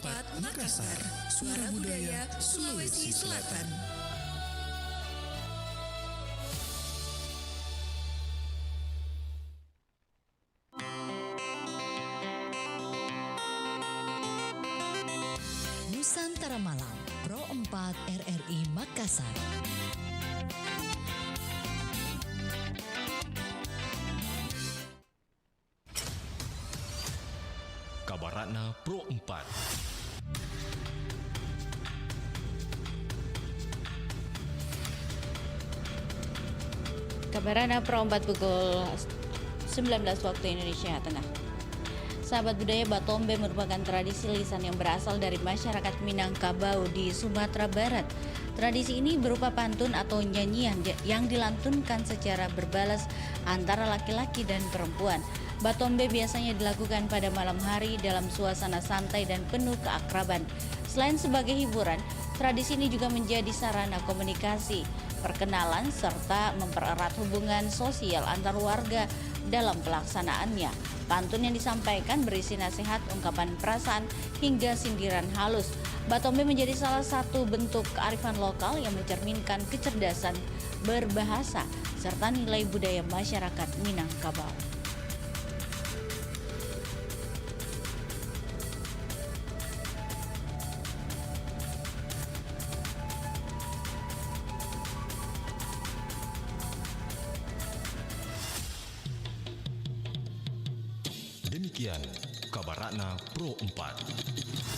4 Makassar, Suara Budaya Sulawesi Selatan. Nusantara Malam, Pro 4 RRI Makassar. Kabaratna Pro 4. Kabarana Pro 4 pukul 19 waktu Indonesia Tengah. Sahabat budaya, Batombe merupakan tradisi lisan yang berasal dari masyarakat Minangkabau di Sumatera Barat. Tradisi ini berupa pantun atau nyanyian yang dilantunkan secara berbalas antara laki-laki dan perempuan. Batombe biasanya dilakukan pada malam hari dalam suasana santai dan penuh keakraban. Selain sebagai hiburan, tradisi ini juga menjadi sarana komunikasi, perkenalan, serta mempererat hubungan sosial antar warga dalam pelaksanaannya. Pantun yang disampaikan berisi nasihat, ungkapan perasaan, hingga sindiran halus. Batombe menjadi salah satu bentuk kearifan lokal yang mencerminkan kecerdasan berbahasa serta nilai budaya masyarakat Minangkabau. Demikian Kabaratna Pro 4.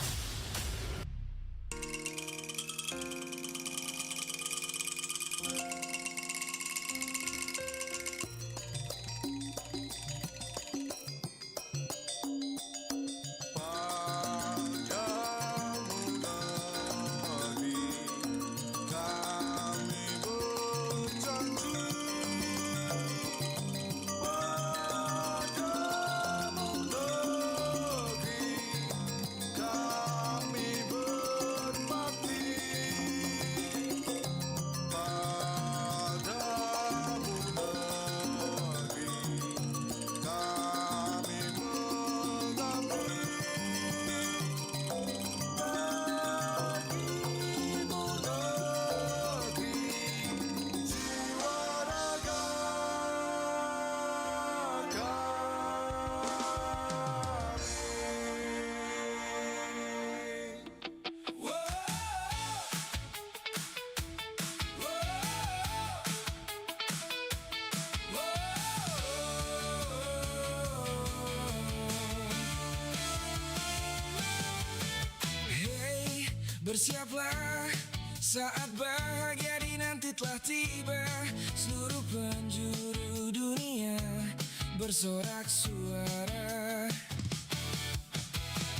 Bersiaplah, saat bahagia dinanti telah tiba. Seluruh penjuru dunia bersorak suara.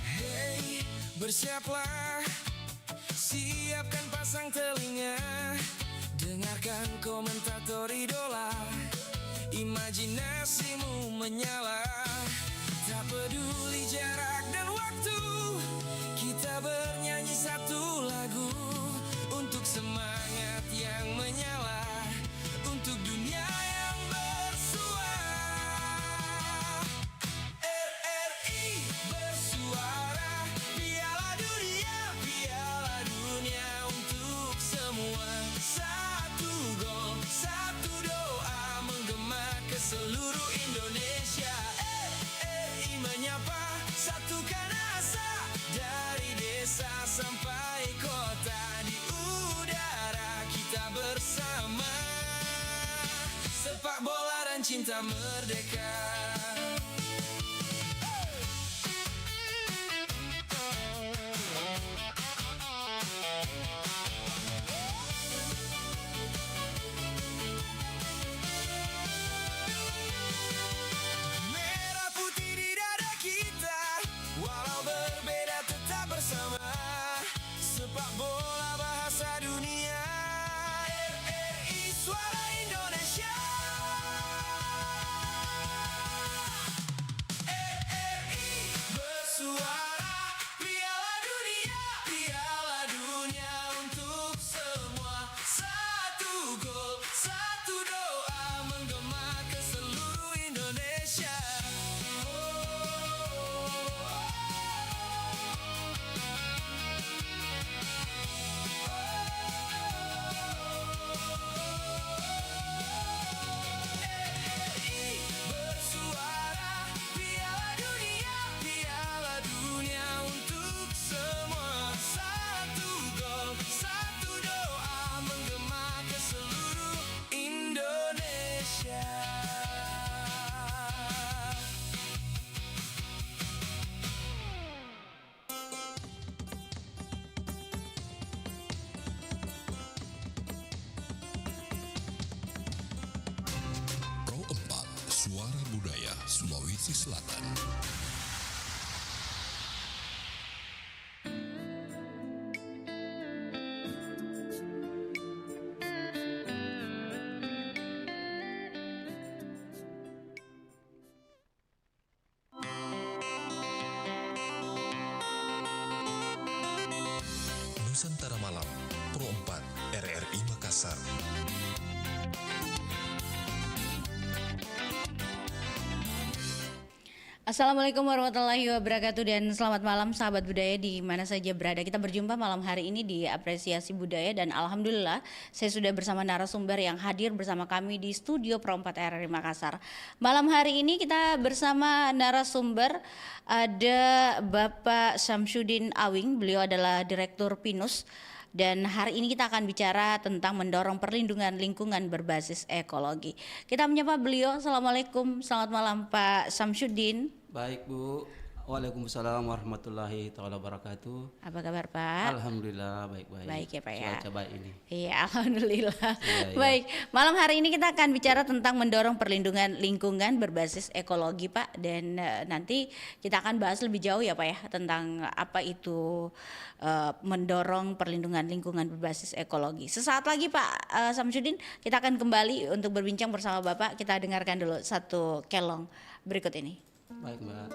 Hey, bersiaplah, siapkan pasang telinga. Dengarkan komentator idola, imajinasimu menyala. Tak peduli jarak dan waktu, kita bernyanyi satu lagu untuk semangat yang menyala, untuk dunia yang bersuara. RRI bersuara, Piala Dunia untuk semua. Satu gol, satu doa menggema ke seluruh Indonesia. RRI menyapa, satukan asa dari desa sampai kota, di udara kita bersama. Sepak bola dan cinta merdeka. Merah putih di dada kita, walau berbeda tetap bersama. Sepak bola bahasa dunia, RRI suara Indonesia. Sulawesi Selatan. Nusantara Malam, Pro 4, RRI Makassar. Assalamualaikum warahmatullahi wabarakatuh dan selamat malam sahabat budaya di mana saja berada. Kita berjumpa malam hari ini di Apresiasi Budaya dan alhamdulillah saya sudah bersama narasumber yang hadir bersama kami di studio Pro 4 RRI Makassar. Malam hari ini kita bersama narasumber ada Bapak Syamsuddin Awing, beliau adalah Direktur Pinus. Dan hari ini kita akan bicara tentang mendorong perlindungan lingkungan berbasis ekologi. Kita menyapa beliau. Assalamualaikum, selamat malam Pak Syamsuddin. Baik Bu, waalaikumsalam warahmatullahi taala wabarakatuh. Apa kabar Pak? Alhamdulillah baik-baik. Baik ya Pak ya. Cuaca baik ini. Iya, alhamdulillah. Iya. Baik, malam hari ini kita akan bicara tentang mendorong perlindungan lingkungan berbasis ekologi Pak. Dan nanti kita akan bahas lebih jauh ya Pak ya tentang apa itu mendorong perlindungan lingkungan berbasis ekologi. Sesaat lagi Pak Syamsuddin kita akan kembali untuk berbincang bersama Bapak. Kita dengarkan dulu satu kelong berikut ini. Baik Mbak.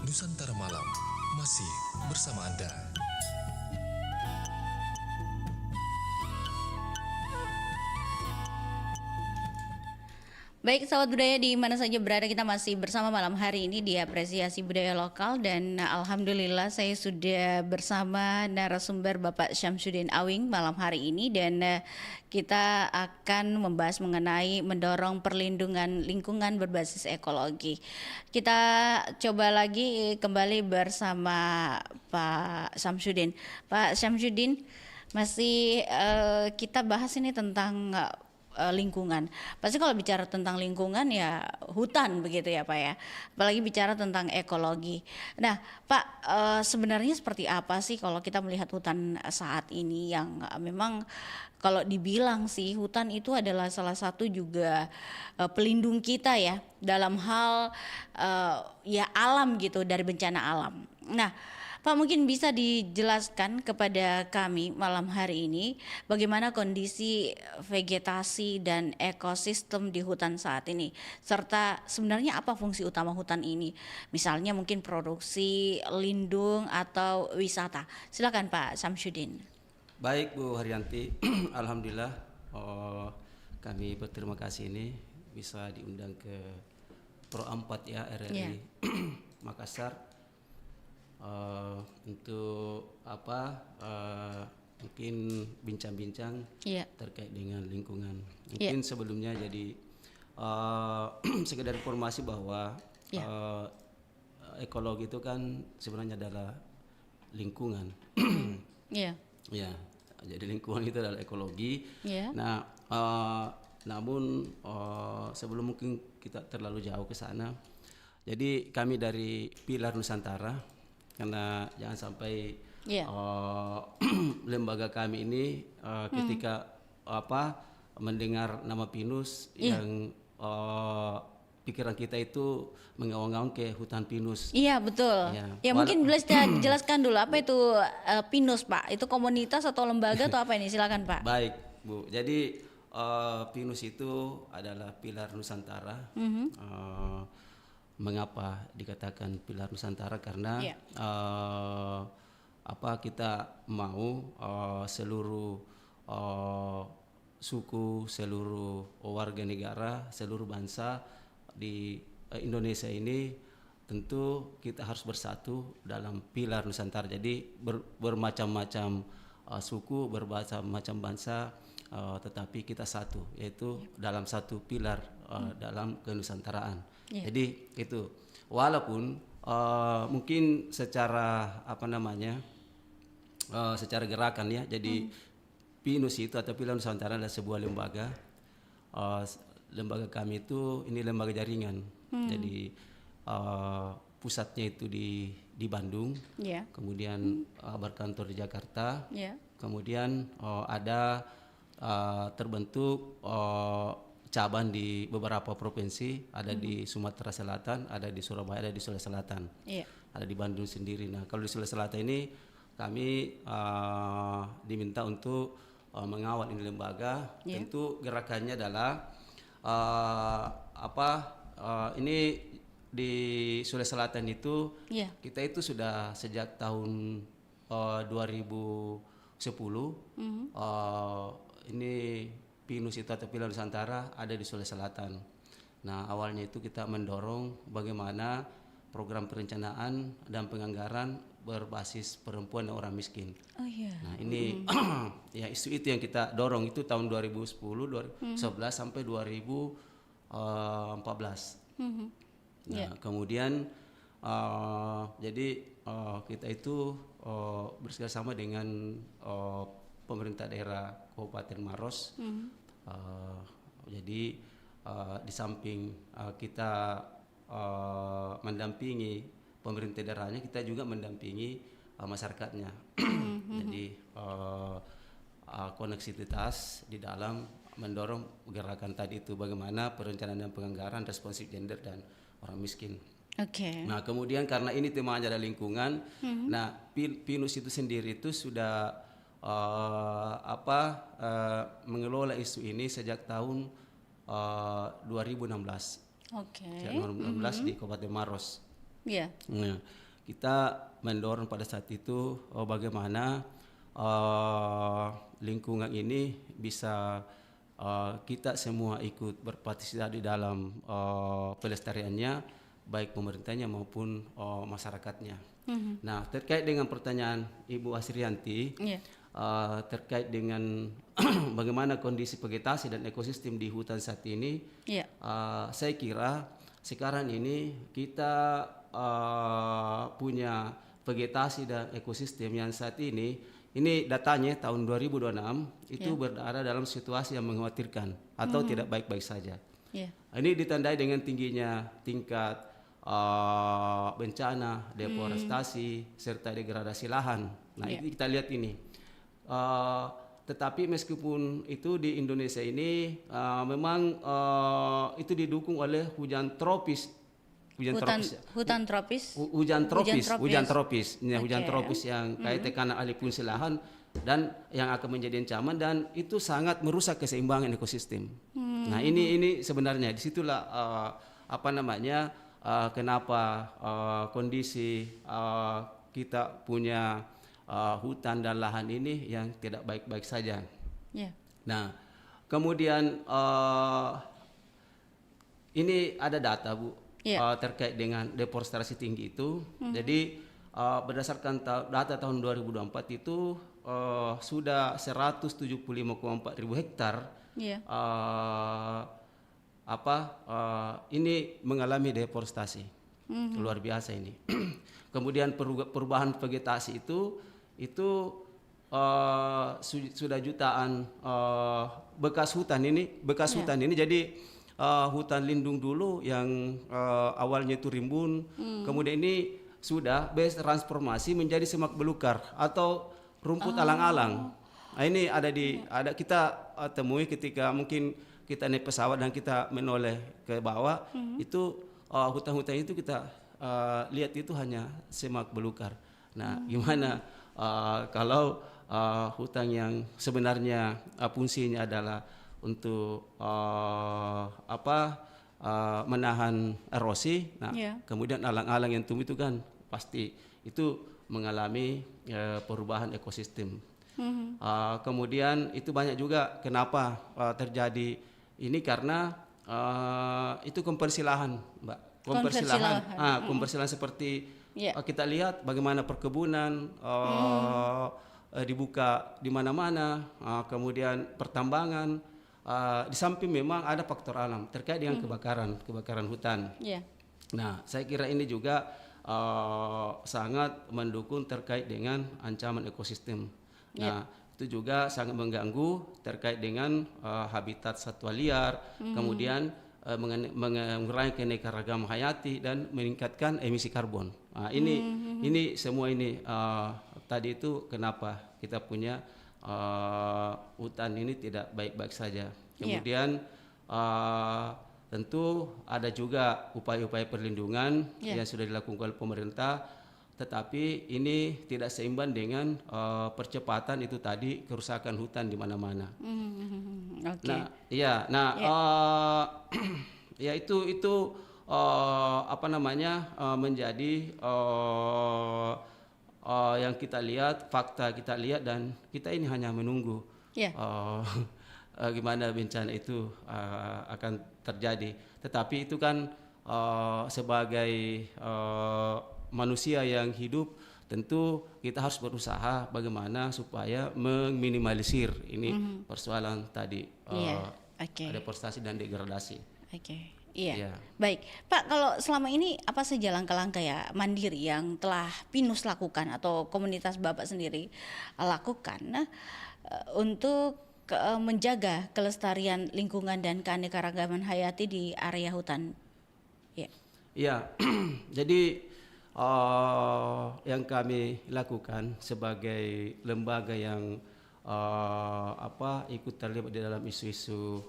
Nusantara Malam masih bersama Anda. Baik, sahabat budaya di mana saja berada, kita masih bersama malam hari ini di Apresiasi Budaya Lokal, dan alhamdulillah saya sudah bersama narasumber Bapak Syamsuddin Awing malam hari ini, dan kita akan membahas mengenai mendorong perlindungan lingkungan berbasis ekologi. Kita coba lagi kembali bersama Pak Syamsuddin. Pak Syamsuddin, masih kita bahas ini tentang lingkungan. Pasti kalau bicara tentang lingkungan ya hutan begitu ya Pak ya. Apalagi bicara tentang ekologi. Nah Pak, sebenarnya seperti apa sih kalau kita melihat hutan saat ini yang memang kalau dibilang sih hutan itu adalah salah satu juga pelindung kita ya dalam hal ya alam gitu, dari bencana alam. Nah Pak, mungkin bisa dijelaskan kepada kami malam hari ini bagaimana kondisi vegetasi dan ekosistem di hutan saat ini, serta sebenarnya apa fungsi utama hutan ini, misalnya mungkin produksi, lindung, atau wisata. Silakan Pak Syamsuddin. Baik Bu Haryanti, alhamdulillah kami berterima kasih ini bisa diundang ke Pro 4 ya RRI Makassar. Untuk mungkin bincang-bincang terkait dengan lingkungan. Mungkin sebelumnya jadi sekedar informasi bahwa ekologi itu kan sebenarnya adalah lingkungan. Ya, jadi lingkungan itu adalah ekologi. Nah, namun sebelum mungkin kita terlalu jauh ke sana, jadi kami dari Pilar Nusantara, karena jangan sampai lembaga kami ini ketika mendengar nama pinus yang pikiran kita itu mengawang-awang ke hutan pinus. Iya betul. Ya mungkin bisa dijelaskan dulu apa itu pinus Pak? Itu komunitas atau lembaga atau apa ini? Silakan Pak. Baik Bu. Jadi pinus itu adalah Pilar Nusantara. Mengapa dikatakan Pilar Nusantara? Karena kita mau seluruh suku, seluruh warga negara, seluruh bangsa di Indonesia ini tentu kita harus bersatu dalam Pilar Nusantara. Jadi bermacam-macam suku, bermacam-macam bangsa, tetapi kita satu, yaitu dalam satu pilar dalam kenusantaraan. Jadi itu walaupun mungkin secara secara gerakan ya, jadi Pinus itu atau Pilar Nusantara adalah sebuah lembaga. Lembaga kami itu ini lembaga jaringan. Jadi pusatnya itu di Bandung, kemudian berkantor di Jakarta, kemudian ada terbentuk cabang di beberapa provinsi, ada di Sumatera Selatan, ada di Surabaya, ada di Sulawesi Selatan, ada di Bandung sendiri. Nah kalau di Sulawesi Selatan ini kami diminta untuk mengawal ini lembaga. Tentu gerakannya adalah ini di Sulawesi Selatan itu kita itu sudah sejak tahun 2010 ini Pinus itu atau Pilar Nusantara ada di Sulawesi Selatan. Nah awalnya itu kita mendorong bagaimana program perencanaan dan penganggaran berbasis perempuan dan orang miskin. Nah ini ya isu itu yang kita dorong itu tahun 2010, 2011 sampai 2014. Nah kemudian jadi kita itu bersama dengan pemerintah daerah Kabupaten Maros. Jadi di samping kita mendampingi pemerintah daerahnya, kita juga mendampingi masyarakatnya. Jadi koneksivitas di dalam mendorong gerakan tadi itu, bagaimana perencanaan dan penganggaran responsif gender dan orang miskin. Nah kemudian karena ini temanya adalah lingkungan, nah Pinus itu sendiri itu sudah mengelola isu ini sejak tahun 2016. Sejak 2016 di Kabupaten Maros. Iya. Nah, kita mendorong pada saat itu bagaimana lingkungan ini bisa kita semua ikut berpartisipasi di dalam pelestariannya, baik pemerintahnya maupun masyarakatnya. Nah, terkait dengan pertanyaan Ibu Asrianti, terkait dengan bagaimana kondisi vegetasi dan ekosistem di hutan saat ini, saya kira sekarang ini kita punya vegetasi dan ekosistem yang saat ini datanya tahun 2026 itu berada dalam situasi yang mengkhawatirkan atau tidak baik-baik saja. Ini ditandai dengan tingginya tingkat bencana, deforestasi, serta degradasi lahan. Nah, ini kita lihat ini. Tetapi meskipun itu di Indonesia ini memang itu didukung oleh hujan tropis. Hujan tropis yang kayak tekanan alih fungsi lahan dan yang akan menjadi ancaman, dan itu sangat merusak keseimbangan ekosistem. Nah, ini sebenarnya disitulah kenapa kondisi kita punya hutan dan lahan ini yang tidak baik-baik saja. Nah, kemudian ini ada data, Bu. Terkait dengan deforestasi tinggi itu. Jadi berdasarkan data tahun 2024 itu sudah 175,4 ribu hektar ini mengalami deforestasi. Luar biasa ini. Kemudian perubahan vegetasi itu sudah jutaan bekas hutan ini. Jadi hutan lindung dulu yang awalnya itu rimbun, kemudian ini sudah bertransformasi menjadi semak belukar atau rumput alang-alang. Nah, ini ada kita temui ketika mungkin kita naik pesawat dan kita menoleh ke bawah, itu hutan-hutan itu kita lihat itu hanya semak belukar. Nah, gimana kalau hutan yang sebenarnya fungsinya adalah untuk menahan erosi. Nah, kemudian alang-alang yang tumbuh itu kan pasti itu mengalami perubahan ekosistem. Kemudian itu banyak juga kenapa terjadi ini, karena itu konversi lahan, Mbak. Konversi lahan seperti kita lihat bagaimana perkebunan dibuka di mana-mana, kemudian pertambangan. Di samping memang ada faktor alam terkait dengan kebakaran hutan. Nah, saya kira ini juga sangat mendukung terkait dengan ancaman ekosistem. Nah, itu juga sangat mengganggu terkait dengan habitat satwa liar, kemudian mengurangi keanekaragaman hayati dan meningkatkan emisi karbon. Nah, ini semua ini tadi itu kenapa kita punya hutan ini tidak baik-baik saja. Kemudian tentu ada juga upaya-upaya perlindungan yang sudah dilakukan oleh pemerintah, tetapi ini tidak seimbang dengan percepatan itu tadi kerusakan hutan di mana-mana. Itu menjadi yang kita lihat, fakta kita lihat, dan kita ini hanya menunggu gimana bencana itu akan terjadi. Tetapi itu kan sebagai manusia yang hidup, tentu kita harus berusaha bagaimana supaya meminimalisir ini persoalan tadi deforestasi dan degradasi. Baik, Pak, kalau selama ini apa saja langkah-langkah mandiri yang telah Pinus lakukan atau komunitas Bapak sendiri lakukan untuk menjaga kelestarian lingkungan dan keanekaragaman hayati di area hutan? Jadi yang kami lakukan sebagai lembaga yang ikut terlibat di dalam isu-isu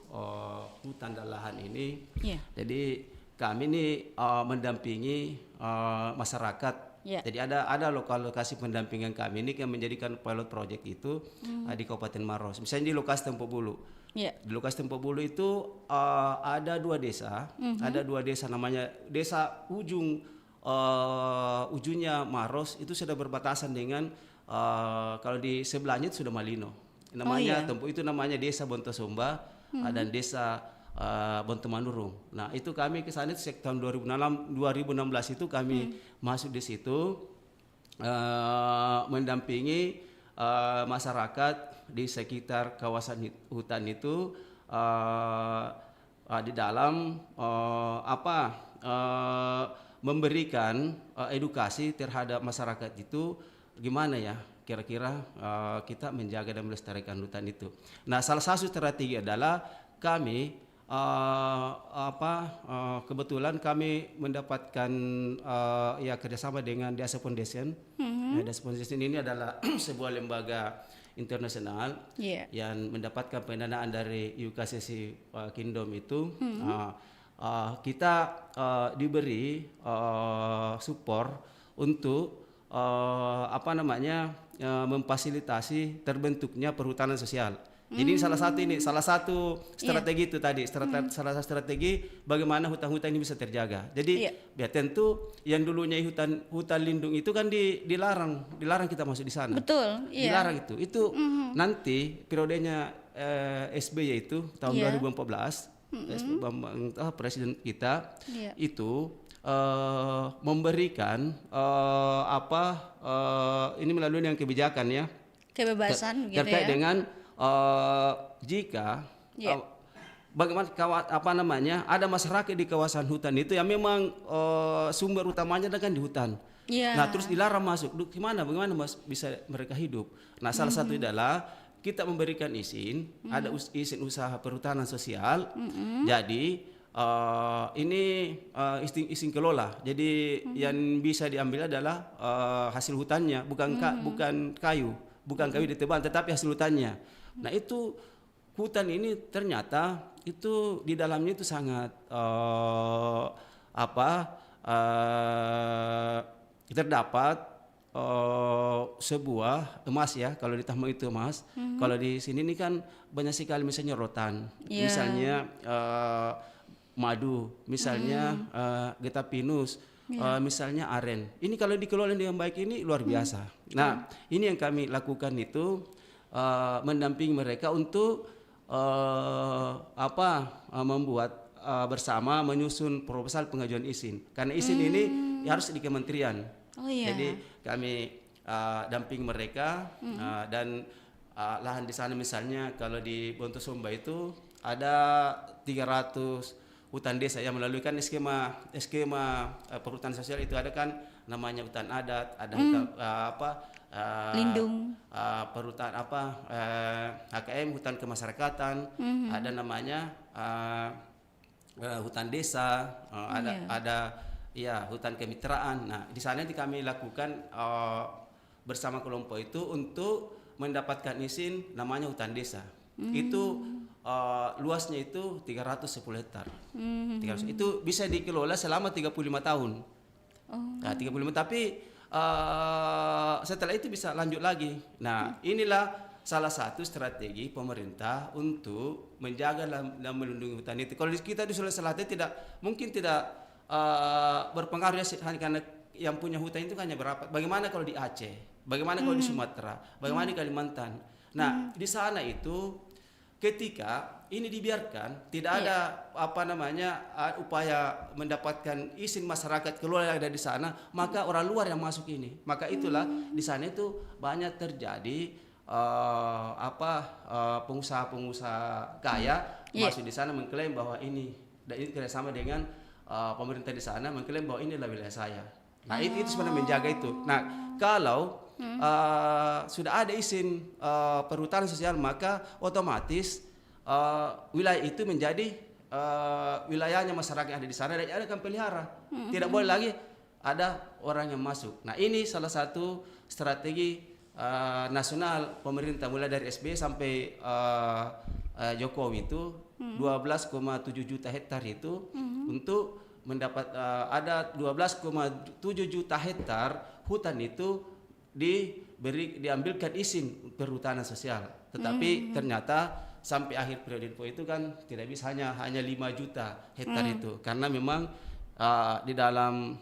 hutan dan lahan ini. Jadi kami ini mendampingi masyarakat. Jadi ada lokasi pendampingan kami ini yang menjadikan pilot project itu di Kabupaten Maros. Misalnya di lokasi Tempo Bulu. Di lokasi Tempo Bulu itu ada dua desa, namanya Desa Ujung ujungnya Maros itu sudah berbatasan dengan kalau di sebelahnya itu sudah Malino. Namanya tempat itu namanya Desa Bontosomba dan Desa Bontomanurung. Nah, itu kami ke sana tahun 2016 itu kami masuk di situ mendampingi masyarakat di sekitar kawasan hutan itu di dalam memberikan edukasi terhadap masyarakat itu gimana ya kira-kira kita menjaga dan melestarikan hutan itu. Nah, salah satu strategi adalah kami kebetulan kami mendapatkan kerjasama dengan Desa Foundation. Desa Foundation ini adalah sebuah lembaga internasional yang mendapatkan pendanaan dari UKCC Kingdom itu. Kita diberi support untuk memfasilitasi terbentuknya perhutanan sosial. Jadi salah satu strategi itu tadi, salah satu strategi bagaimana hutan-hutan ini bisa terjaga. Jadi ya tentu yang dulunya hutan lindung itu kan dilarang kita masuk di sana. Betul. Dilarang itu nanti periodenya SBY itu tahun 2014 Presiden kita itu memberikan ini melalui yang kebijakan ya kebebasan terkait dengan jika bagaimana ada masyarakat di kawasan hutan itu yang memang sumber utamanya kan di hutan. Nah, terus dilarang masuk. Bagaimana bisa mereka hidup? Nah, salah satu adalah kita memberikan izin, ada izin usaha perhutanan sosial. Jadi ini izin kelola. Jadi yang bisa diambil adalah hasil hutannya, bukan kayu ditebang, tetapi hasil hutannya. Nah, itu hutan ini ternyata itu di dalamnya itu sangat terdapat sebuah emas ya, kalau di Tambang itu emas. Kalau di sini ini kan banyak sekali misalnya rotan, misalnya madu, misalnya getah pinus, misalnya aren. Ini kalau dikelola dengan baik ini luar biasa. Nah, ini yang kami lakukan itu mendampingi mereka untuk membuat bersama menyusun proposal pengajuan izin. Karena izin ini harus di kementerian. Jadi kami damping mereka dan lahan di sana misalnya kalau di Bontosomba itu ada 300 hutan desa yang melalui kan skema perhutanan sosial itu ada kan namanya hutan adat, ada lindung, perhutan HKM hutan kemasyarakatan, ada namanya hutan desa, ada hutan kemitraan. Nah, di sana kami lakukan bersama kelompok itu untuk mendapatkan izin namanya hutan desa. Itu luasnya itu 310 hektar. 300, itu bisa dikelola selama 35 tahun. Nah, 35 tapi setelah itu bisa lanjut lagi. Nah, inilah salah satu strategi pemerintah untuk menjaga dan melindungi hutan itu. Kalau kita di Sulawesi Selatan tidak berpengaruh ya, karena yang punya hutan itu hanya berapa. Bagaimana kalau di Aceh? Bagaimana kalau di Sumatera? Bagaimana di Kalimantan? Nah, di sana itu ketika ini dibiarkan, tidak ada upaya mendapatkan izin masyarakat keluar yang ada di sana, maka orang luar yang masuk ini. Maka itulah di sana itu banyak terjadi pengusaha-pengusaha kaya masuk di sana mengklaim bahwa ini kerjasama dengan pemerintah di sana mengklaim bahwa inilah wilayah saya. Nah, itu sebenarnya menjaga itu. Nah, kalau sudah ada izin perhutanan sosial, maka otomatis wilayah itu menjadi wilayahnya masyarakat yang ada di sana dan ada akan pelihara. Tidak boleh lagi ada orang yang masuk. Nah, ini salah satu strategi nasional pemerintah mulai dari SBY sampai Jokowi itu 12,7 juta hektar itu untuk mendapat ada 12,7 juta hektar hutan itu diambilkan izin perhutanan sosial. Tetapi ternyata sampai akhir periode itu kan tidak bisa hanya 5 juta hektar itu karena memang di dalam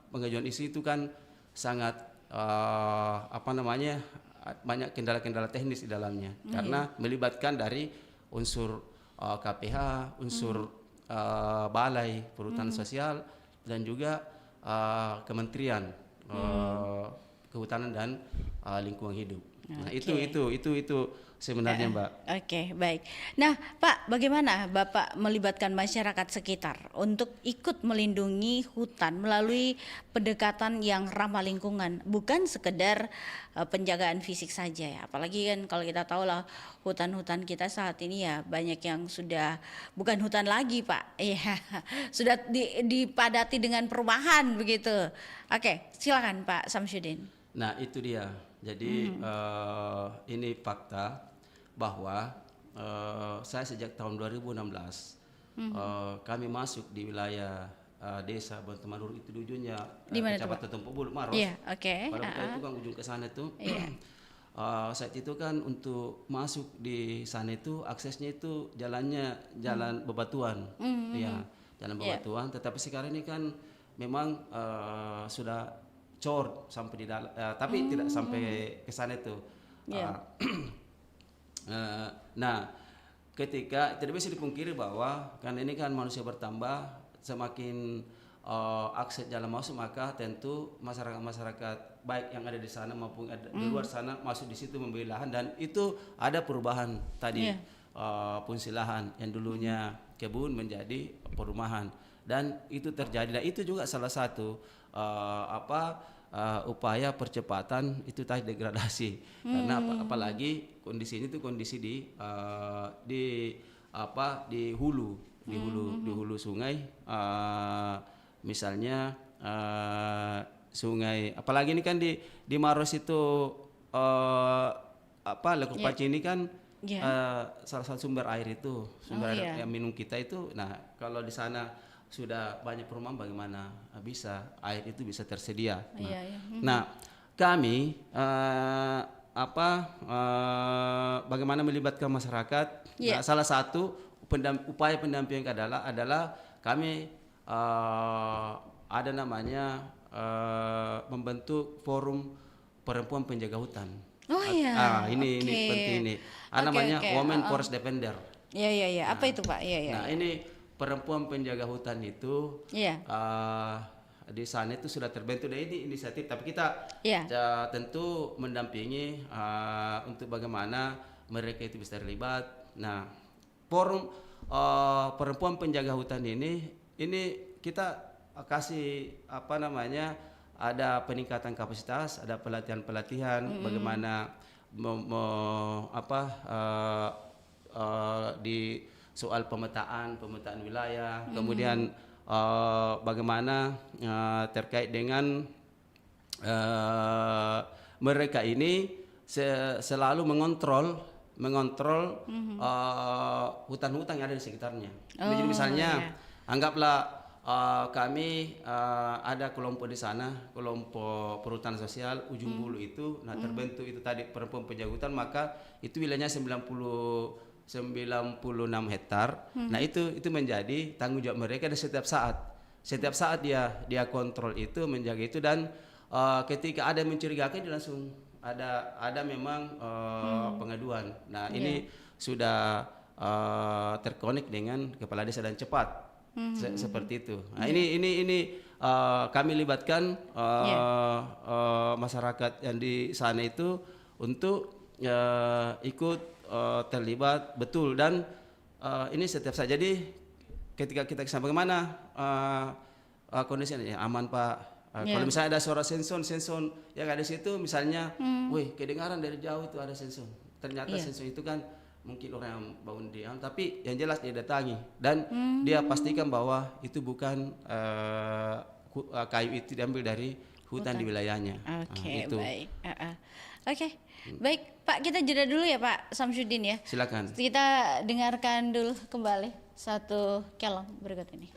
pengajuan isi itu kan sangat banyak kendala-kendala teknis di dalamnya karena melibatkan dari unsur KPH, unsur balai perhutanan sosial dan juga kementerian kehutanan dan lingkungan hidup. Nah, itu sebenarnya, Mbak. Oke, baik. Nah, Pak, bagaimana Bapak melibatkan masyarakat sekitar untuk ikut melindungi hutan melalui pendekatan yang ramah lingkungan, bukan sekedar penjagaan fisik saja ya. Apalagi kan kalau kita tahu lah hutan-hutan kita saat ini ya banyak yang sudah bukan hutan lagi, Pak. Iya, sudah dipadati dengan perumahan begitu. Oke, silakan Pak Samsudin. Nah, itu dia. Jadi ini fakta bahwa saya sejak tahun 2016 kami masuk di wilayah desa Bantumanur itu ujungnya Kecamatan Tumpuk Bulu Maros. Iya, oke. Pada waktu itu kan ujung ke sana itu. Saat itu kan untuk masuk di sana itu aksesnya itu jalan bebatuan. Ya, jalan bebatuan, tetapi sekarang ini kan memang sudah cor sampai di dalam, tapi tidak sampai ke sana itu. Nah, ketika tidak bisa dipungkiri bahwa kan ini kan manusia bertambah, semakin akses jalan masuk, maka tentu masyarakat baik yang ada di sana maupun di luar sana masuk di situ membeli lahan, dan itu ada perubahan tadi fungsi lahan yang dulunya kebun menjadi perumahan, dan itu terjadi. Dan itu juga salah satu upaya percepatan itu tadi degradasi, karena apalagi kondisi ini tuh kondisi di hulu sungai, misalnya sungai, apalagi ini kan di Maros itu Lekuk Paci ini kan salah satu sumber air itu, air yang minum kita itu. Nah, kalau di sana sudah banyak perumahan, bagaimana bisa air itu bisa tersedia? Nah, kami bagaimana melibatkan masyarakat? Nah, salah satu upaya pendampingan adalah kami ada namanya membentuk forum perempuan penjaga hutan. Ini penting ini. Namanya Women Forest Defender. Iya. Apa itu, Pak? Nah, ini perempuan penjaga hutan itu di sana itu sudah terbentuk, dan ini inisiatif, tapi kita tentu mendampingi untuk bagaimana mereka itu bisa terlibat. Nah, forum perempuan penjaga hutan ini kita kasih ada peningkatan kapasitas, ada pelatihan bagaimana di soal pemetaan wilayah, kemudian bagaimana terkait dengan mereka ini selalu mengontrol hutan-hutan yang ada di sekitarnya. Jadi misalnya anggaplah kami ada kelompok di sana, kelompok perhutanan sosial Ujung Bulu itu, terbentuk itu tadi perempuan penjaga hutan, maka itu wilayahnya 96 hektar. Nah, itu menjadi tanggung jawab mereka, dan setiap saat dia kontrol itu, menjaga itu, dan ketika ada yang mencurigakan dia langsung ada memang pengaduan. Nah, ini sudah terkonek dengan kepala desa dan cepat. Seperti itu. Nah, ini kami libatkan masyarakat yang di sana itu untuk ikut terlibat betul, dan ini setiap saat. Jadi ketika kita kesana bagaimana kondisinya aman, Pak. Kalau misalnya ada suara senson yang ada di situ, misalnya, wih, kedengaran dari jauh itu ada senson. Ternyata senson itu kan mungkin orang yang bangun diam, tapi yang jelas dia datangi, dan dia pastikan bahwa itu bukan kayu itu diambil dari hutan di wilayahnya. Oke, baik. Oke, baik Pak, kita jeda dulu ya Pak Samsudin ya. Silakan. Kita dengarkan dulu kembali satu kelong berikut ini.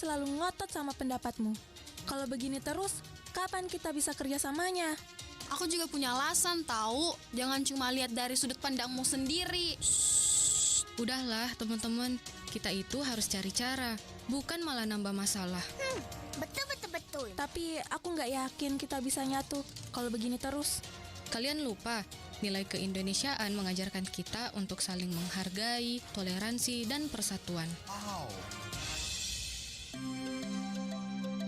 selalu ngotot sama pendapatmu. Kalau begini terus, kapan kita bisa kerjasamanya? Aku juga punya alasan tahu. Jangan cuma lihat dari sudut pandangmu sendiri. Udahlah teman-teman, kita itu harus cari cara, bukan malah nambah masalah. Betul. Tapi aku nggak yakin kita bisa nyatu kalau begini terus. Kalian lupa, nilai keindonesiaan mengajarkan kita untuk saling menghargai, toleransi, dan persatuan.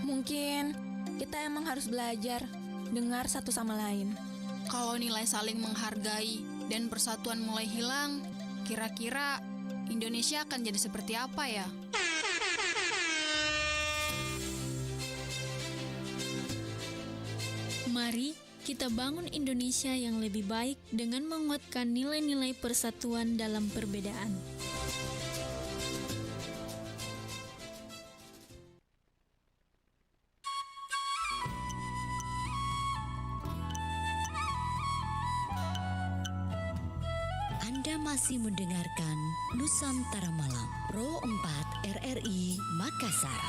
Mungkin kita emang harus belajar dengar satu sama lain. Kalau nilai saling menghargai dan persatuan mulai hilang, kira-kira Indonesia akan jadi seperti apa ya? Mari kita bangun Indonesia yang lebih baik dengan menguatkan nilai-nilai persatuan dalam perbedaan. Anda masih mendengarkan Nusantara Malam Pro 4 RRI Makassar.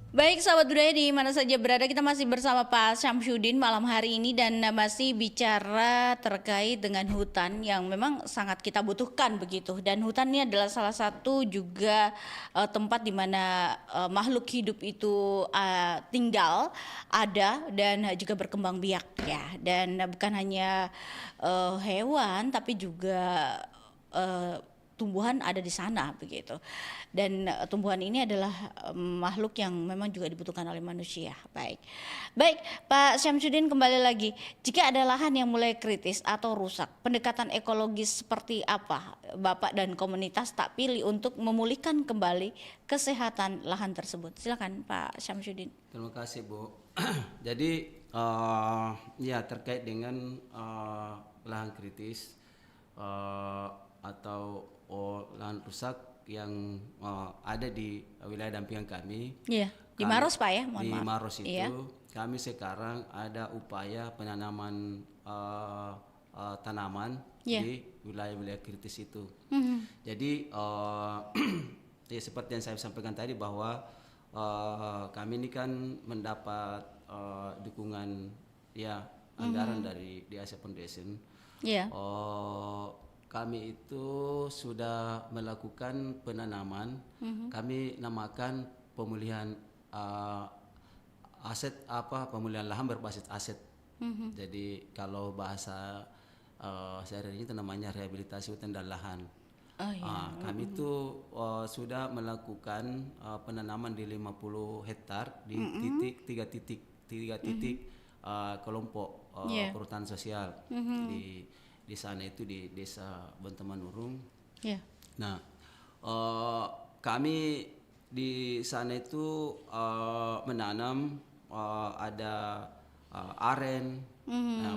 Baik sahabat budaya di mana saja berada, kita masih bersama Pak Syamsuddin malam hari ini dan masih bicara terkait dengan hutan yang memang sangat kita butuhkan begitu. Dan hutan ini adalah salah satu juga tempat di mana makhluk hidup itu tinggal, ada dan juga berkembang biak ya. Dan bukan hanya hewan tapi juga tumbuhan ada di sana begitu. Dan tumbuhan ini adalah makhluk yang memang juga dibutuhkan oleh manusia. Baik, Pak Syamsuddin, kembali lagi. Jika ada lahan yang mulai kritis atau rusak, pendekatan ekologis seperti apa Bapak dan komunitas tak pilih untuk memulihkan kembali kesehatan lahan tersebut? Silakan Pak Syamsuddin. Terima kasih Bu. Jadi ya terkait dengan lahan kritis atau lahan rusak yang ada di wilayah dampingan kami. Iya, di Maros Pak ya, mohon di maaf. Di Maros itu iya. Kami sekarang ada upaya penanaman tanaman di wilayah-wilayah kritis itu. Jadi ya seperti yang saya sampaikan tadi bahwa kami ini kan mendapat dukungan ya anggaran dari di Asia Foundation. Iya. Kami itu sudah melakukan penanaman. Kami namakan pemulihan aset pemulihan lahan berbasis aset. Jadi kalau bahasa sehari-hari itu namanya rehabilitasi hutan dan lahan. Kami itu sudah melakukan penanaman di 50 hektar di tiga titik kelompok perhutanan sosial di sana itu di Desa Bantamanurung. Yeah. Nah, kami di sana itu menanam ada aren,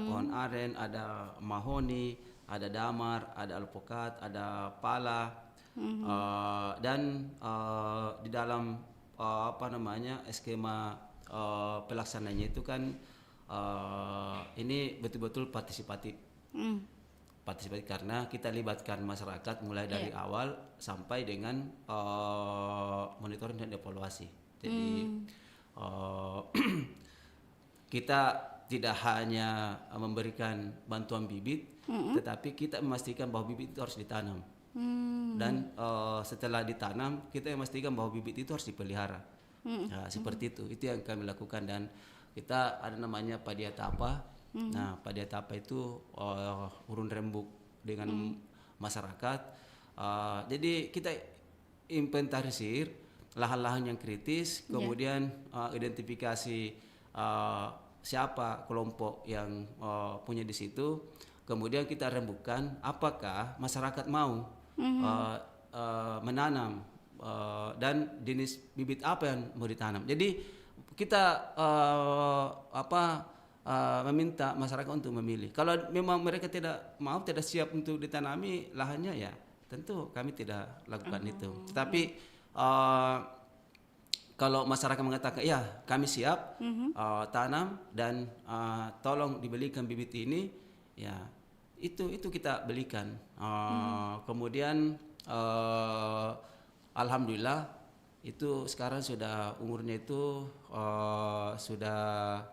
pohon aren, ada mahoni, ada damar, ada alpukat, ada pala, dan di dalam skema pelaksananya itu kan ini betul-betul partisipatif. Partisipatif karena kita libatkan masyarakat mulai dari awal sampai dengan monitoring dan evaluasi. Jadi kita tidak hanya memberikan bantuan bibit, tetapi kita memastikan bahwa bibit itu harus ditanam. Dan setelah ditanam, kita memastikan bahwa bibit itu harus dipelihara. Nah, seperti itu yang kami lakukan. Dan kita ada namanya Padiatapa. Nah, Padiatapa itu urun rembuk dengan masyarakat. Jadi kita inventarisir lahan-lahan yang kritis, kemudian identifikasi siapa kelompok yang punya di situ, kemudian kita rembukkan apakah masyarakat mau menanam dan jenis bibit apa yang mau ditanam. Jadi kita meminta masyarakat untuk memilih. Kalau memang mereka tidak siap untuk ditanami lahannya, ya tentu kami tidak lakukan itu. Tetapi kalau masyarakat mengatakan ya kami siap tanam dan tolong dibelikan bibit ini, ya itu kita belikan. Kemudian alhamdulillah itu sekarang sudah umurnya itu sudah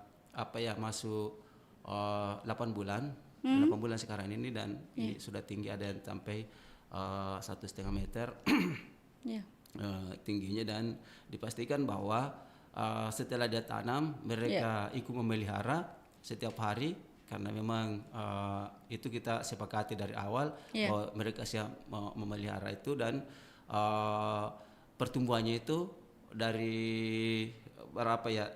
masuk 8 bulan. 8 bulan sekarang ini dan ini sudah tinggi, ada yang sampai 1,5 meter tingginya, dan dipastikan bahwa setelah dia tanam mereka ikut memelihara setiap hari, karena memang itu kita sepakati dari awal bahwa mereka siap memelihara itu, dan pertumbuhannya itu dari berapa ya,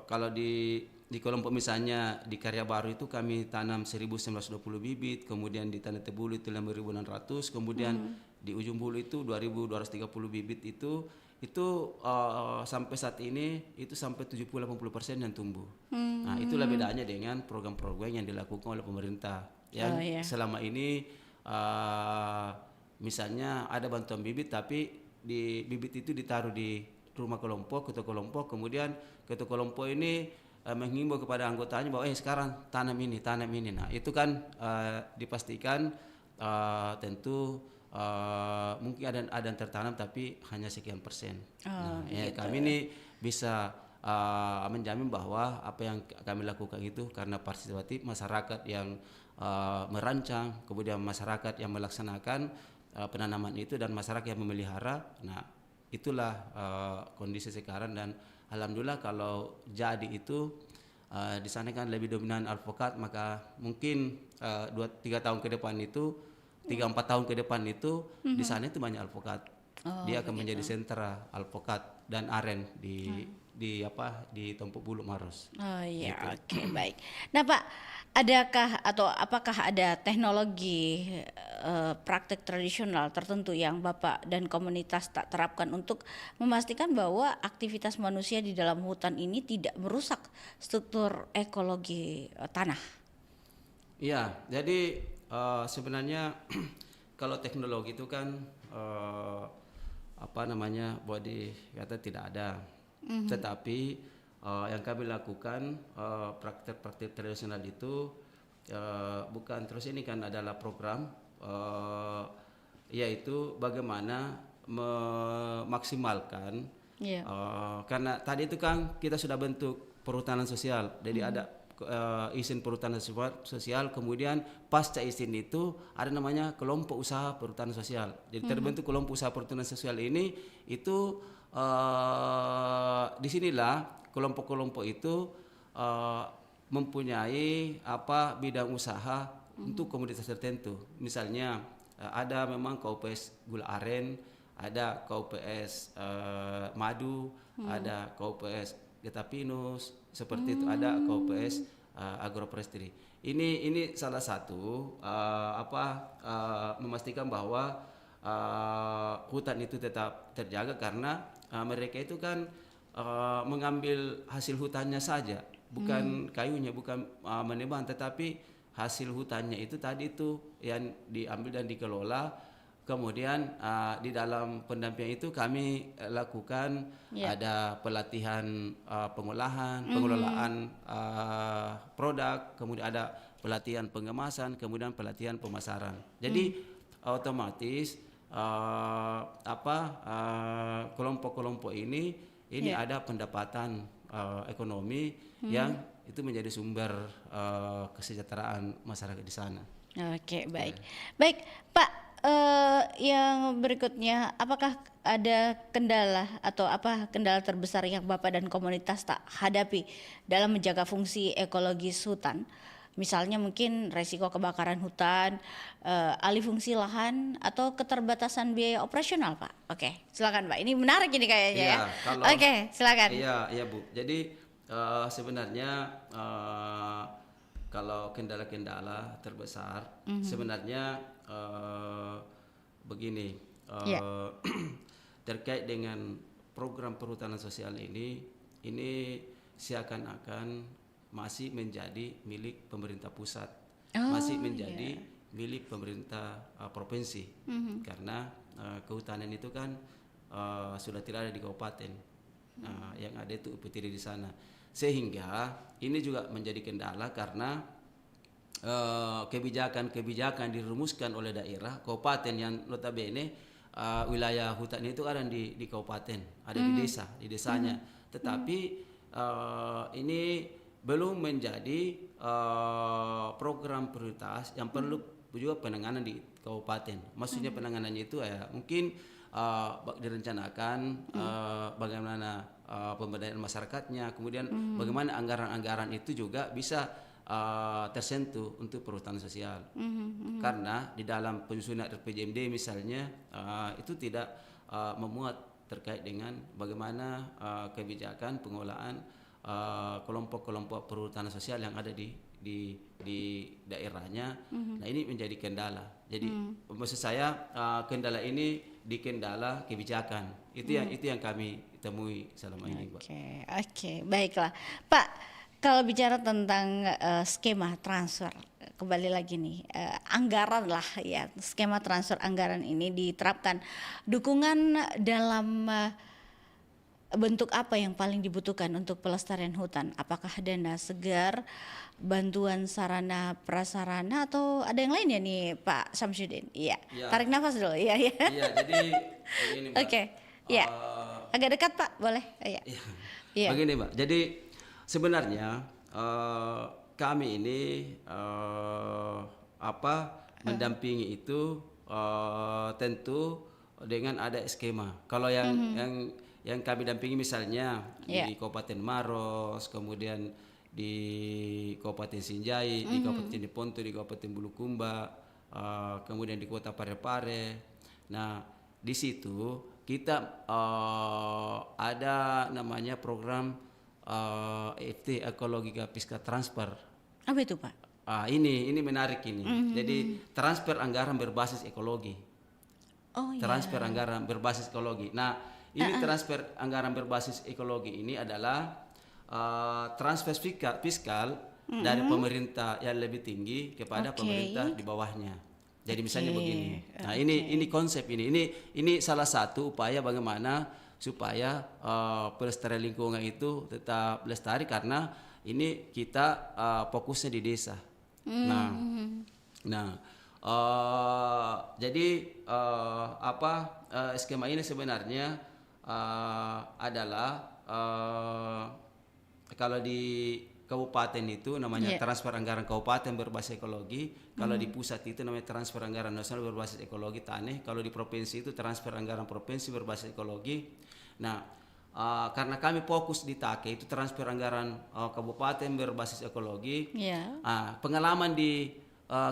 kalau di kelompok misalnya di Karya Baru itu kami tanam 1920 bibit, kemudian di Tanah Tebulu itu 5.600, kemudian di Ujung Bulu itu 2.230 bibit itu sampai saat ini itu sampai 70-80% yang tumbuh. Nah, itulah bedanya dengan program-program yang dilakukan oleh pemerintah yang selama ini misalnya ada bantuan bibit, tapi di bibit itu ditaruh di rumah kelompok, ketua kelompok, kemudian ketua kelompok ini menghimbau kepada anggotanya bahwa sekarang tanam ini. Nah, itu kan dipastikan tentu mungkin ada yang tertanam tapi hanya sekian persen. Kami ini bisa menjamin bahwa apa yang kami lakukan itu karena partisipatif, masyarakat yang merancang, kemudian masyarakat yang melaksanakan penanaman itu, dan masyarakat yang memelihara. Nah, itulah kondisi sekarang, dan alhamdulillah kalau jadi itu di sana kan lebih dominan alpukat, maka mungkin 2-3 tahun ke depan itu 3-4 tahun ke depan itu di sana itu banyak alpukat. Dia akan menjadi sentra alpukat dan aren di Tompok Bulu Maros. Oke, baik. Nah, Pak, adakah atau apakah ada teknologi praktek tradisional tertentu yang Bapak dan komunitas tak terapkan untuk memastikan bahwa aktivitas manusia di dalam hutan ini tidak merusak struktur ekologi tanah? Iya, jadi sebenarnya kalau teknologi itu kan boleh kata tidak ada. Tetapi yang kami lakukan praktek-praktek tradisional itu bukan terus, ini kan adalah program yaitu bagaimana memaksimalkan karena tadi itu kan kita sudah bentuk perhutanan sosial, jadi ada izin perhutanan sosial, kemudian pasca izin itu ada namanya kelompok usaha perhutanan sosial. Jadi terbentuk kelompok usaha perhutanan sosial ini itu disinilah kelompok-kelompok itu mempunyai bidang usaha untuk komoditas tertentu. Misalnya ada memang KUPS gula aren, ada KUPS madu, ada KUPS getah pinus, seperti itu, ada KUPS agroforestry. Ini salah satu memastikan bahwa hutan itu tetap terjaga, karena mereka itu kan mengambil hasil hutannya saja, bukan kayunya, bukan menebang, tetapi hasil hutannya itu tadi itu yang diambil dan dikelola. Kemudian di dalam pendampingan itu kami lakukan ada pelatihan pengelolaan produk, kemudian ada pelatihan pengemasan, kemudian pelatihan pemasaran. Jadi otomatis kelompok-kelompok ini ada pendapatan ekonomi yang itu menjadi sumber kesejahteraan masyarakat di sana. Oke, baik. Baik, Pak, yang berikutnya, apakah ada kendala atau apa kendala terbesar yang Bapak dan komunitas tak hadapi dalam menjaga fungsi ekologis hutan? Misalnya mungkin resiko kebakaran hutan, alih fungsi lahan, atau keterbatasan biaya operasional, Pak. Oke, silakan, Pak. Ini menarik ini kayaknya ya. Oke, silakan. Iya, Bu. Jadi sebenarnya kalau kendala-kendala terbesar sebenarnya begini, terkait dengan program perhutanan sosial ini seakan-akan masih menjadi milik pemerintah pusat, masih menjadi milik pemerintah provinsi, karena kehutanan itu kan sudah tidak ada di kabupaten, yang ada itu UPTD di sana, sehingga ini juga menjadi kendala karena kebijakan-kebijakan dirumuskan oleh daerah kabupaten yang notabene wilayah hutan itu ada di kabupaten, ada di desanya. Tetapi ini belum menjadi program prioritas yang perlu juga penanganan di kabupaten. Maksudnya penanganannya itu mungkin direncanakan bagaimana pemberdayaan masyarakatnya, kemudian bagaimana anggaran-anggaran itu juga bisa tersentuh untuk perhutanan sosial. Karena di dalam penyusunan RPJMD misalnya itu tidak memuat terkait dengan bagaimana kebijakan pengelolaan kelompok-kelompok perhutanan sosial yang ada di daerahnya. Nah, ini menjadi kendala. Jadi maksud saya kendala ini di kendala kebijakan. Itu yang kami temui selama ini, Pak. Oke, baiklah. Pak, kalau bicara tentang skema transfer, kembali lagi nih, anggaran lah ya, skema transfer anggaran ini diterapkan. Dukungan dalam bentuk apa yang paling dibutuhkan untuk pelestarian hutan? Apakah dana segar, bantuan sarana prasarana, atau ada yang lain ya nih Pak Samsudin? Iya, tarik nafas dulu. Iya. Iya, jadi begini, Mbak. Oke, ya, agak dekat Pak, boleh? Iya. Begini, Mbak. Jadi sebenarnya kami ini mendampingi itu tentu dengan ada skema. Kalau yang kami dampingi misalnya di Kabupaten Maros, kemudian di Kabupaten Sinjai, di Kabupaten Diponto, di Kabupaten Bulukumba, kemudian di Kota Parepare. Nah, di situ kita ada namanya program EFT, Ekologika Fiscal Transfer. Apa itu, Pak? Ini menarik ini. Jadi transfer anggaran berbasis ekologi. Transfer anggaran berbasis ekologi. Nah, ini transfer anggaran berbasis ekologi ini adalah transfer fiskal dari pemerintah yang lebih tinggi kepada pemerintah di bawahnya. Jadi misalnya begini. Nah, ini konsep ini salah satu upaya bagaimana supaya pelestarian lingkungan itu tetap lestari, karena ini kita fokusnya di desa. Jadi skema ini sebenarnya adalah kalau di kabupaten itu namanya transfer anggaran kabupaten berbasis ekologi, kalau di pusat itu namanya transfer anggaran nasional berbasis ekologi TANEH, kalau di provinsi itu transfer anggaran provinsi berbasis ekologi. Nah, karena kami fokus di TAKE itu transfer anggaran kabupaten berbasis ekologi. Pengalaman di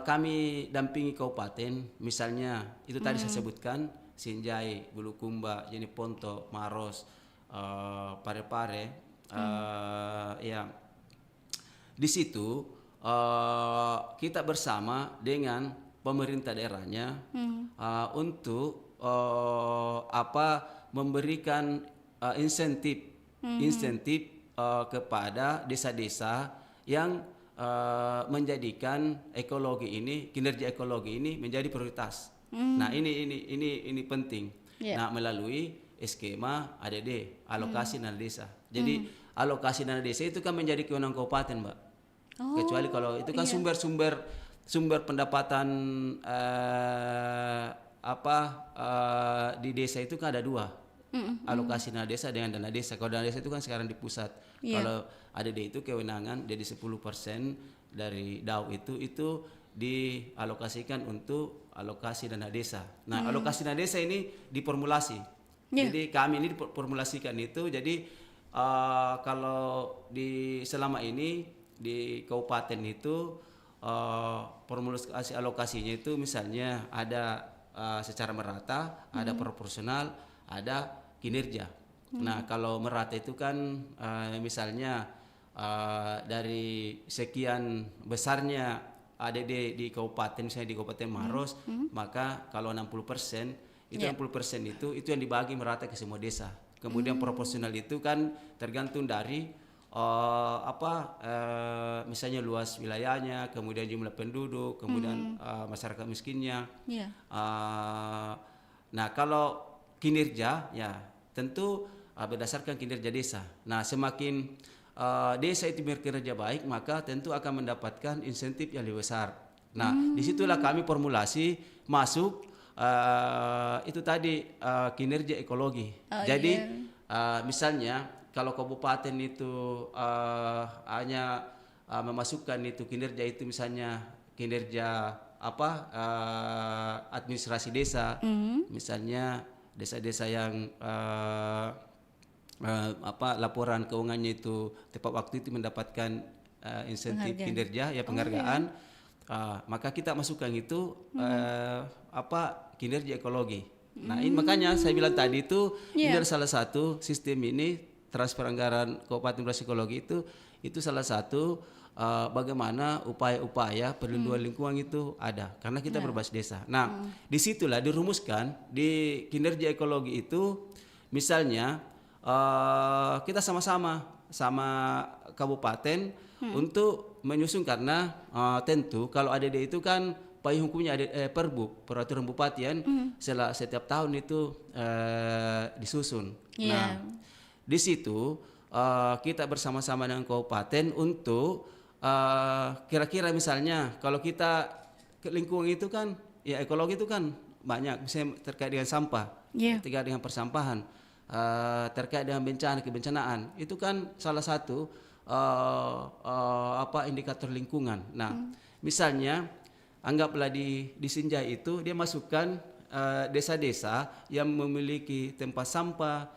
kami dampingi kabupaten, misalnya itu tadi saya sebutkan Sinjai, Bulukumba, Jeniponto, Maros, Parepare, di situ kita bersama dengan pemerintah daerahnya untuk memberikan insentif kepada desa-desa yang menjadikan ekologi ini, kinerja ekologi ini menjadi prioritas. Nah, ini penting. Nah, melalui skema ADD, alokasi dana desa. Jadi alokasi dana desa itu kan menjadi kewenangan kabupaten, Mbak. Kecuali kalau itu kan sumber pendapatan di desa itu kan ada dua. Alokasi dana desa dengan dana desa. Kalau dana desa itu kan sekarang di pusat. Kalau ADD itu kewenangan, jadi 10% dari DAU itu dialokasikan untuk alokasi dana desa. Nah, alokasi dana desa ini diformulasi. Jadi kami ini diformulasikan itu. Jadi kalau selama ini di kabupaten itu formulasi alokasinya itu misalnya ada secara merata, ada proporsional, ada kinerja. Nah, kalau merata itu kan misalnya dari sekian besarnya ADD di kabupaten, misalnya di Kabupaten Maros, maka kalau 60% itu 60% itu yang dibagi merata ke semua desa. Kemudian proporsional itu kan tergantung dari misalnya luas wilayahnya, kemudian jumlah penduduk, kemudian masyarakat miskinnya. Nah, kalau kinerja ya tentu berdasarkan kinerja desa. Nah, semakin desa itu berkinerja baik, maka tentu akan mendapatkan insentif yang lebih besar. Nah, disitulah kami formulasi masuk itu tadi kinerja ekologi. Oh, Jadi iya. misalnya kalau kabupaten itu hanya memasukkan itu kinerja itu misalnya kinerja administrasi desa, misalnya desa-desa yang laporan keuangannya itu tepat waktu itu mendapatkan insentif kinerja ya penghargaan, maka kita masukkan itu kinerja ekologi. Nah ini makanya saya bilang tadi itu ini adalah salah satu sistem ini transfer anggaran Kabupaten Berbasis Ekologi itu salah satu bagaimana upaya-upaya perlindungan lingkungan itu ada karena kita berbasis desa. Nah disitulah dirumuskan di kinerja ekologi itu misalnya kita sama kabupaten untuk menyusun karena tentu kalau ADD itu kan payung hukumnya ada peraturan bupati setiap tahun itu disusun. Nah di situ kita bersama-sama dengan kabupaten untuk kira-kira misalnya kalau kita ke lingkungan itu kan ya ekologi itu kan banyak misalnya terkait dengan sampah, terkait dengan persampahan, terkait dengan bencana kebencanaan itu kan salah satu indikator lingkungan. Nah misalnya anggaplah di Sinjai itu dia masukkan desa-desa yang memiliki tempat sampah,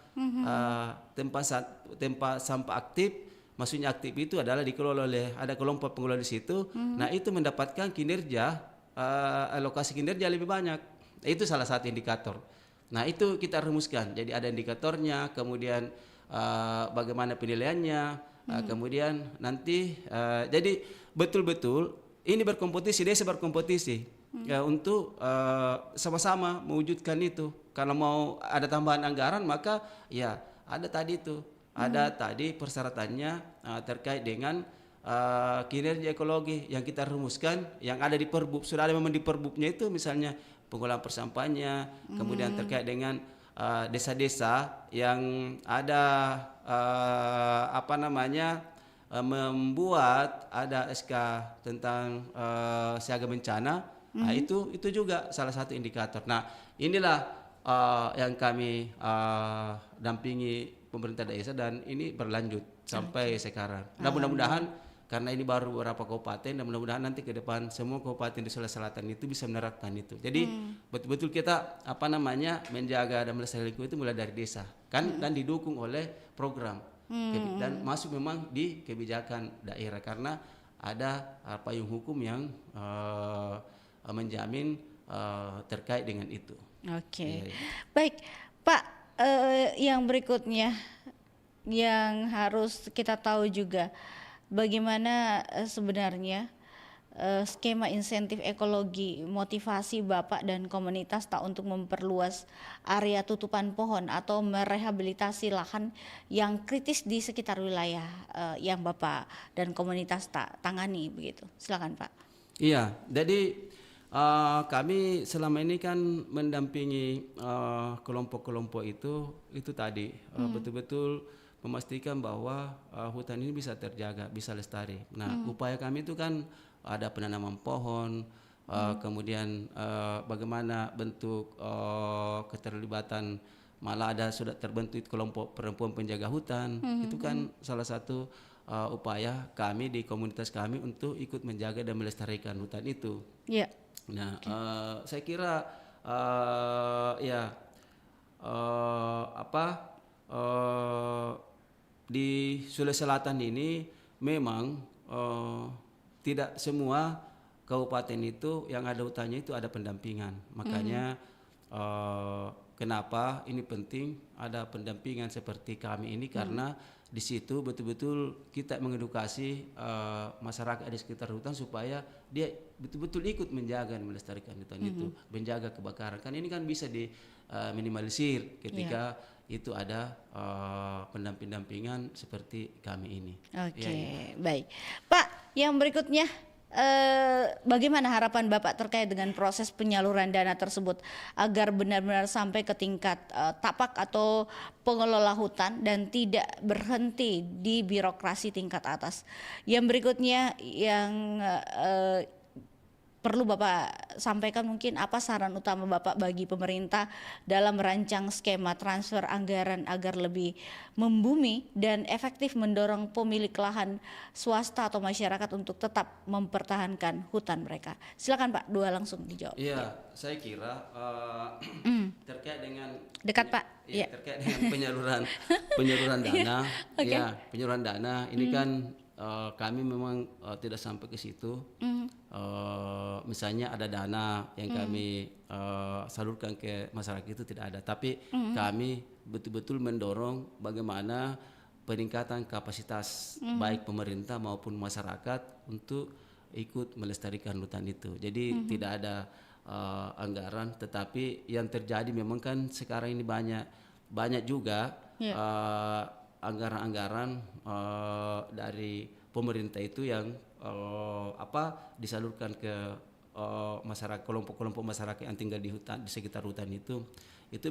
tempat sampah aktif. Maksudnya aktif itu adalah dikelola oleh ada kelompok pengelola di situ. Nah itu mendapatkan kinerja alokasi kinerja lebih banyak. Itu salah satu indikator. Nah itu kita rumuskan. Jadi ada indikatornya, kemudian bagaimana penilaiannya, kemudian nanti jadi betul-betul ini berkompetisi, desa berkompetisi untuk sama-sama mewujudkan itu. Kalau mau ada tambahan anggaran maka ya ada tadi itu. Ada tadi persyaratannya terkait dengan kinerja ekologi yang kita rumuskan, yang ada di Perbub. Sudah ada memang di Perbubnya itu misalnya pengelolaan persampahannya, kemudian terkait dengan desa-desa yang ada membuat ada SK tentang siaga bencana. Nah, itu juga salah satu indikator. Nah, inilah yang kami dampingi pemerintah desa dan ini berlanjut sampai sekarang. Nah, mudah-mudahan karena ini baru beberapa kabupaten dan mudah-mudahan nanti ke depan semua kabupaten di Sulawesi Selatan itu bisa menerapkan itu. Jadi betul-betul kita menjaga dan melestarikan lingkungan itu mulai dari desa kan dan didukung oleh program dan masuk memang di kebijakan daerah karena ada payung hukum yang menjamin terkait dengan itu. Oke. Baik, Pak. Yang berikutnya yang harus kita tahu juga bagaimana sebenarnya skema insentif ekologi motivasi Bapak dan komunitas tak untuk memperluas area tutupan pohon atau merehabilitasi lahan yang kritis di sekitar wilayah yang Bapak dan komunitas tak tangani begitu. Silakan Pak. Iya, jadi kami selama ini kan mendampingi kelompok-kelompok itu tadi betul-betul memastikan bahwa hutan ini bisa terjaga, bisa lestari. Nah, upaya kami itu kan ada penanaman pohon, kemudian bagaimana bentuk keterlibatan, malah ada sudah terbentuk kelompok perempuan penjaga hutan. Itu kan salah satu upaya kami di komunitas kami untuk ikut menjaga dan melestarikan hutan itu. Iya. Nah, saya kira di Sulawesi Selatan ini memang tidak semua kabupaten itu yang ada hutannya itu ada pendampingan. Makanya kenapa ini penting ada pendampingan seperti kami ini karena di situ betul-betul kita mengedukasi masyarakat di sekitar hutan supaya dia betul-betul ikut menjaga dan melestarikan hutan itu, menjaga kebakaran. Kan ini kan bisa diminimalisir ketika itu ada pendampingan seperti kami ini. Oke, baik. Pak, yang berikutnya bagaimana harapan Bapak terkait dengan proses penyaluran dana tersebut agar benar-benar sampai ke tingkat tapak atau pengelola hutan dan tidak berhenti di birokrasi tingkat atas. Yang berikutnya yang perlu Bapak sampaikan mungkin apa saran utama Bapak bagi pemerintah dalam merancang skema transfer anggaran agar lebih membumi dan efektif mendorong pemilik lahan swasta atau masyarakat untuk tetap mempertahankan hutan mereka. Silakan Pak, dua langsung dijawab. Iya, saya kira terkait dengan Dekat Pak. Iya, terkait dengan penyaluran dana. Oke. Ya, penyaluran dana ini kan kami memang tidak sampai ke situ. Misalnya ada dana yang kami salurkan ke masyarakat itu tidak ada, tapi kami betul-betul mendorong bagaimana peningkatan kapasitas baik pemerintah maupun masyarakat untuk ikut melestarikan hutan itu. Jadi tidak ada anggaran, tetapi yang terjadi memang kan sekarang ini banyak juga anggaran-anggaran dari pemerintah itu yang disalurkan ke masyarakat, kelompok-kelompok masyarakat yang tinggal di hutan, di sekitar hutan itu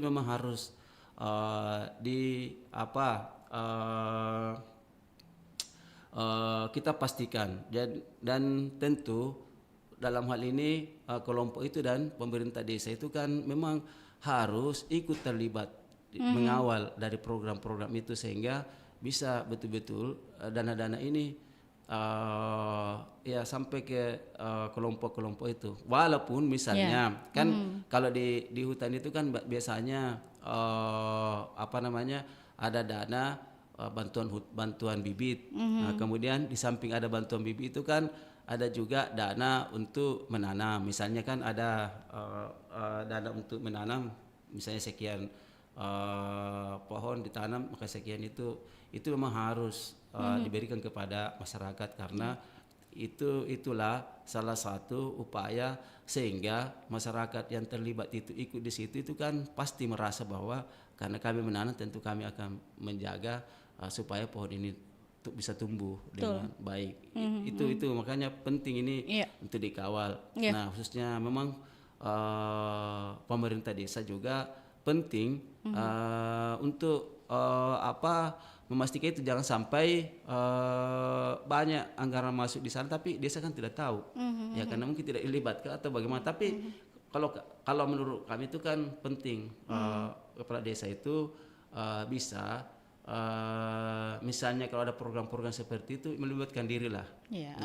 memang harus kita pastikan dan tentu dalam hal ini kelompok itu dan pemerintah desa itu kan memang harus ikut terlibat mengawal dari program-program itu sehingga bisa betul-betul dana-dana ini sampai ke kelompok-kelompok itu. Walaupun misalnya kan kalau di hutan itu kan biasanya ada dana bantuan bibit. Nah, kemudian di samping ada bantuan bibit itu kan ada juga dana untuk menanam. Misalnya kan ada dana untuk menanam, misalnya sekian pohon ditanam maka sekian itu memang harus diberikan kepada masyarakat karena itulah salah satu upaya sehingga masyarakat yang terlibat itu ikut di situ itu kan pasti merasa bahwa karena kami menanam tentu kami akan menjaga supaya pohon ini bisa tumbuh dengan baik. Itu makanya penting ini untuk dikawal. Nah, khususnya memang pemerintah desa juga penting untuk memastikan itu jangan sampai banyak anggaran masuk di sana tapi desa kan tidak tahu. Ya karena mungkin tidak dilibatkan atau bagaimana. Tapi kalau menurut kami itu kan penting kepala desa itu bisa misalnya kalau ada program-program seperti itu melibatkan diri lah.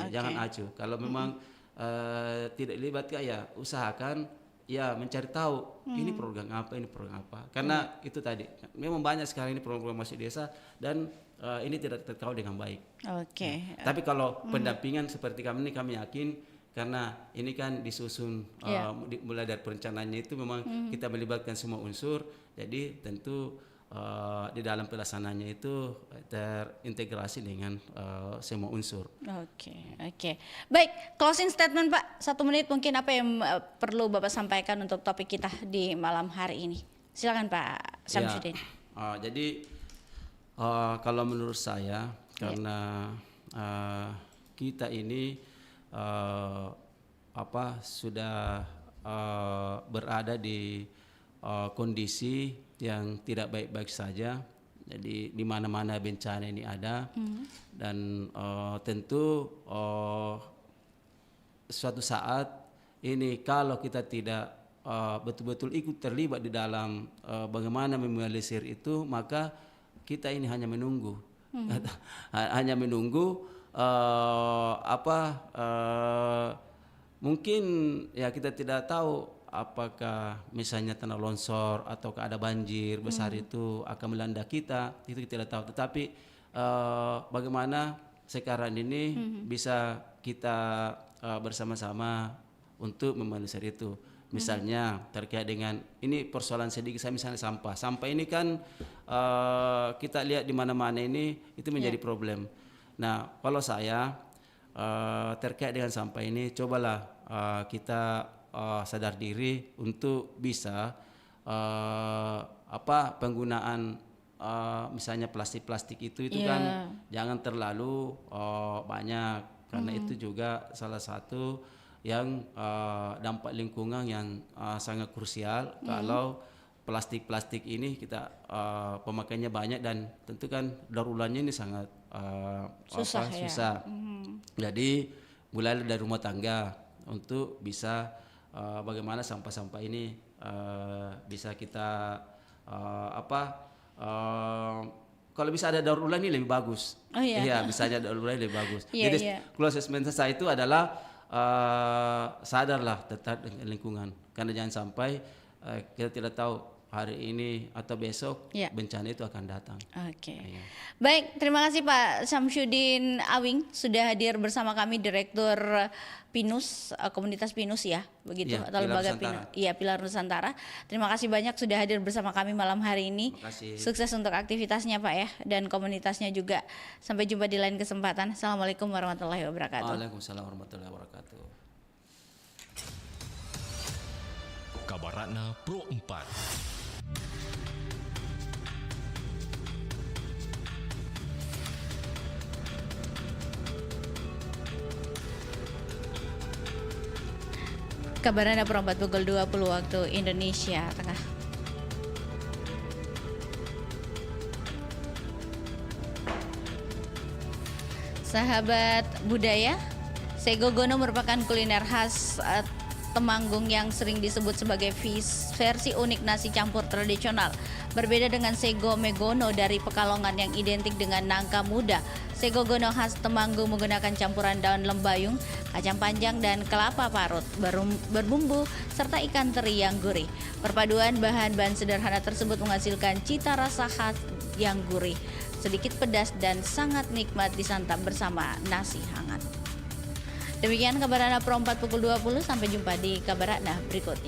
Jangan acuh. Kalau memang tidak dilibatkan ya usahakan ya mencari tahu ini program apa karena itu tadi memang banyak sekarang ini program masuk desa dan ini tidak terkawal dengan baik. Tapi kalau pendampingan seperti kami ini kami yakin karena ini kan disusun mulai dari perencanaannya itu memang kita melibatkan semua unsur, jadi tentu di dalam pelaksanaannya itu terintegrasi dengan semua unsur. Oke. Baik, closing statement Pak, 1 menit mungkin apa yang perlu Bapak sampaikan untuk topik kita di malam hari ini. Silakan Pak Samsudin. Jadi kalau menurut saya karena kita ini sudah berada di kondisi yang tidak baik-baik saja. Jadi di mana-mana bencana ini ada dan tentu suatu saat ini kalau kita tidak betul-betul ikut terlibat di dalam bagaimana meminimalisir itu, maka kita ini hanya menunggu, hanya menunggu mungkin ya kita tidak tahu apakah misalnya tanah longsor atau ada banjir besar itu akan melanda kita, itu kita tidak tahu. Tetapi bagaimana sekarang ini bisa kita bersama-sama untuk meminimalisir itu. Misalnya terkait dengan ini persoalan sedikit, saya misalnya sampah ini kan kita lihat di mana-mana ini itu menjadi problem. Nah kalau saya terkait dengan sampah ini cobalah kita sadar diri untuk bisa penggunaan misalnya plastik itu kan jangan terlalu banyak karena itu juga salah satu yang dampak lingkungan yang sangat krusial kalau plastik ini kita pemakaiannya banyak dan tentu kan daur ulangnya ini sangat susah. Jadi mulai dari rumah tangga untuk bisa bagaimana sampah-sampah ini bisa kita kalau bisa ada daur ulang ini lebih bagus. Oh, iya. Iya, bisa ada daur ulang lebih bagus. Iya, Jadi iya. close assessment saya itu adalah sadarlah tetap dengan lingkungan, karena jangan sampai kita tidak tahu hari ini atau besok Iya. bencana itu akan datang. Oke. Iya. Baik, terima kasih Pak Syamsuddin Awing sudah hadir bersama kami, Direktur Pinus, komunitas Pinus ya, begitu Iya, atau Pilar lembaga Nusantara. Pinus. Iya, Pilar Nusantara. Terima kasih banyak sudah hadir bersama kami malam hari ini. Terima kasih. Sukses untuk aktivitasnya Pak ya, dan komunitasnya juga. Sampai jumpa di lain kesempatan. Assalamualaikum warahmatullahi wabarakatuh. Waalaikumsalam warahmatullahi wabarakatuh. Kabaratna Pro 4. Kabar Anda per 4 pukul 20 waktu Indonesia Tengah. Sahabat budaya, sego gono merupakan kuliner khas Temanggung yang sering disebut sebagai versi unik nasi campur tradisional. Berbeda dengan sego megono dari Pekalongan yang identik dengan nangka muda, sego gono khas Temanggung menggunakan campuran daun lembayung, kacang panjang dan kelapa parut, berbumbu serta ikan teri yang gurih. Perpaduan bahan-bahan sederhana tersebut menghasilkan cita rasa khas yang gurih, sedikit pedas dan sangat nikmat disantap bersama nasi hangat. Demikian kabar Anda Pro 4 pukul 20, sampai jumpa di kabar Anda berikutnya.